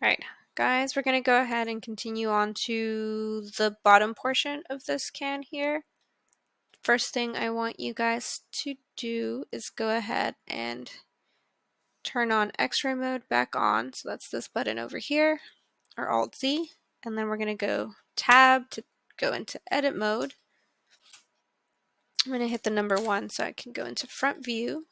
Alright, guys, we're going to go ahead and continue on to the bottom portion of this can here. First thing I want you guys to do is go ahead and turn on X-ray mode back on. So that's this button over here, or Alt-Z, and then we're going to go Tab to go into edit mode. I'm going to hit the number 1 so I can go into front view.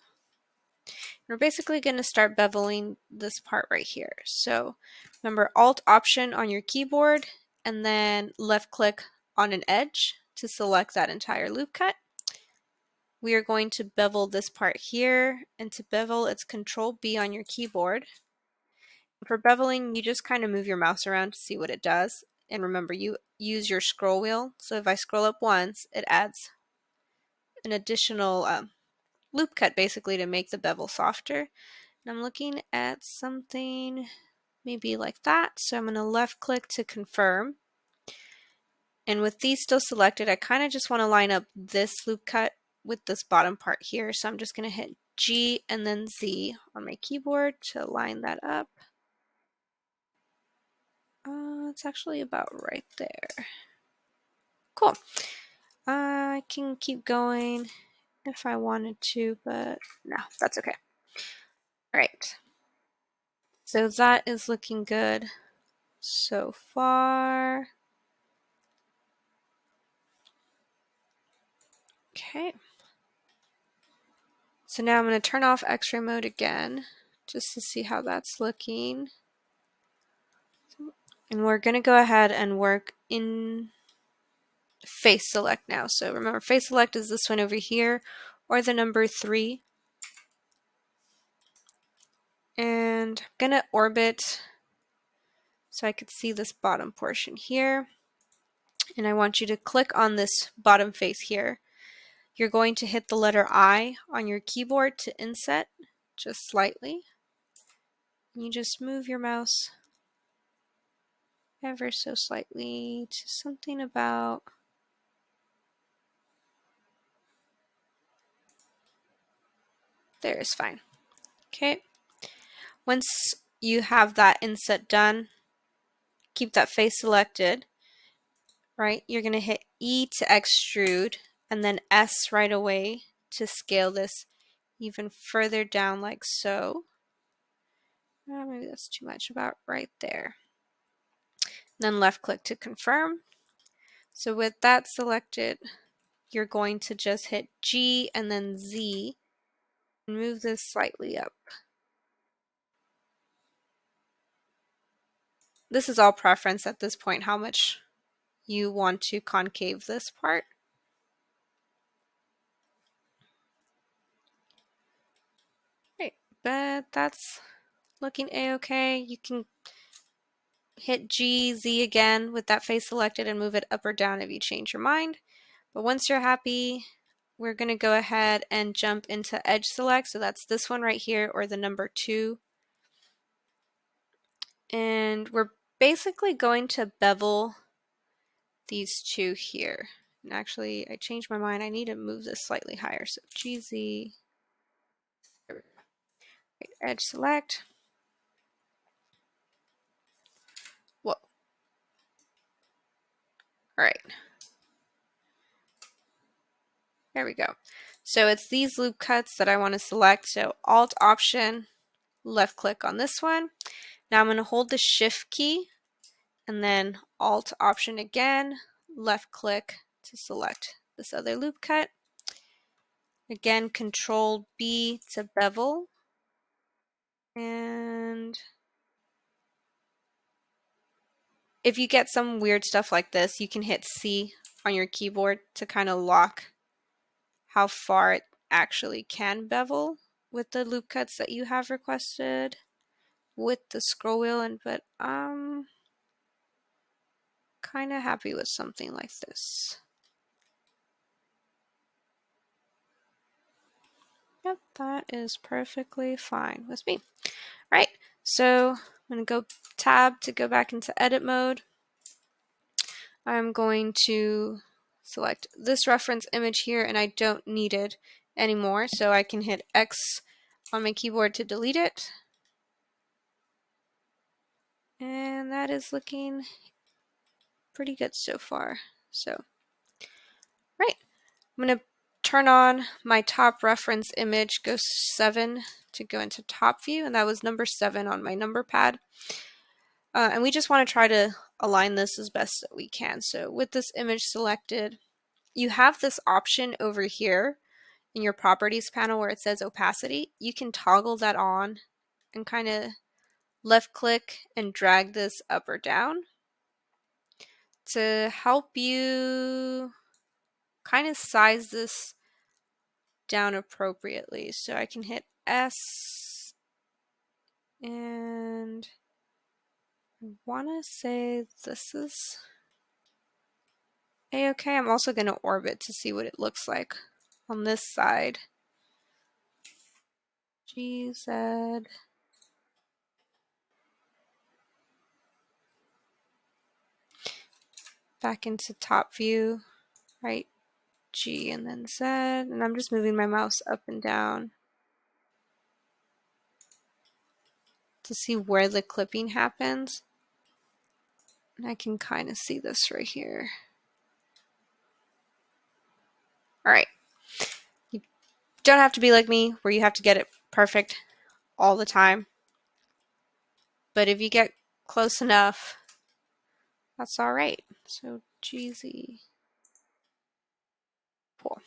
We're basically going to start beveling this part right here. So remember Alt-Option on your keyboard and then left click on an edge to select that entire loop cut. We are going to bevel this part here, and to bevel it's Control-B on your keyboard. For beveling, you just kind of move your mouse around to see what it does. And remember, you use your scroll wheel. So if I scroll up once, it adds an additional loop cut basically to make the bevel softer. And I'm looking at something maybe like that. So I'm going to left click to confirm. And with these still selected, I kind of just want to line up this loop cut with this bottom part here. So I'm just going to hit G and then Z on my keyboard to line that up. It's actually about right there. Cool. I can keep going if I wanted to, but no, that's okay. All right. So that is looking good so far. Okay. So now I'm going to turn off X-ray mode again just to see how that's looking. And we're going to go ahead and work in face select now. So remember, face select is this one over here or the number 3. And I'm going to orbit so I could see this bottom portion here. And I want you to click on this bottom face here. You're going to hit the letter I on your keyboard to inset just slightly. You just move your mouse ever so slightly to something about there is fine. Okay. Once you have that inset done, keep that face selected, right? You're going to hit E to extrude and then S right away to scale this even further down like so. Maybe that's too much, about right there. Then left click to confirm. So with that selected, you're going to just hit G and then Z and move this slightly up. This is all preference at this point, how much you want to concave this part. Right, but that's looking a-okay. You can hit G, Z again with that face selected and move it up or down if you change your mind. But once you're happy, we're going to go ahead and jump into edge select. So that's this one right here or the number 2. And we're basically going to bevel these two here. And actually, I changed my mind. I need to move this slightly higher. So GZ, edge select. Whoa. All right. There we go. So it's these loop cuts that I want to select. So Alt Option, left click on this one. Now I'm going to hold the Shift key and then Alt Option again, left click to select this other loop cut. Again, Control B to bevel. And if you get some weird stuff like this, you can hit C on your keyboard to kind of lock how far it actually can bevel with the loop cuts that you have requested with the scroll wheel. And but I'm kind of happy with something like this. Yep, that is perfectly fine with me. All right, so I'm going to go tab to go back into edit mode. I'm going to select this reference image here, and I don't need it anymore, so I can hit X on my keyboard to delete it. And that is looking pretty good so far. So, right. I'm going to turn on my top reference image, go 7 to go into top view, and that was number 7 on my number pad. And we just want to try to align this as best that we can. So with this image selected, you have this option over here in your properties panel where it says opacity. You can toggle that on and kind of left click and drag this up or down to help you kind of size this down appropriately. So I can hit S, and I want to say this is A-okay. I'm also going to orbit to see what it looks like on this side. GZ. Back into top view, right? G and then Z. And I'm just moving my mouse up and down to see where the clipping happens. And I can kind of see this right here. All right. You don't have to be like me where you have to get it perfect all the time. But if you get close enough, that's all right. So GZ. Cool.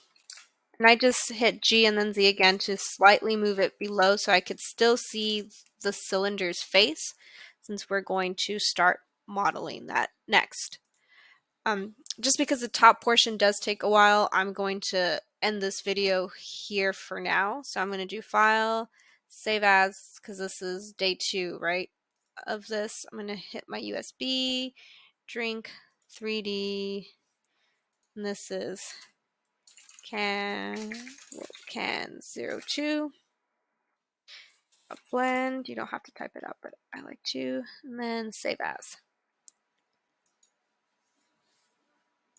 And I just hit G and then Z again to slightly move it below so I could still see the cylinder's face, since we're going to start modeling that next. Just because the top portion does take a while, I'm going to end this video here for now. So I'm going to do File, Save As, because this is day 2, right, of this. I'm going to hit my USB, Drink 3D, and this is can 02. A blend, you don't have to type it up, but I like to, and then Save As.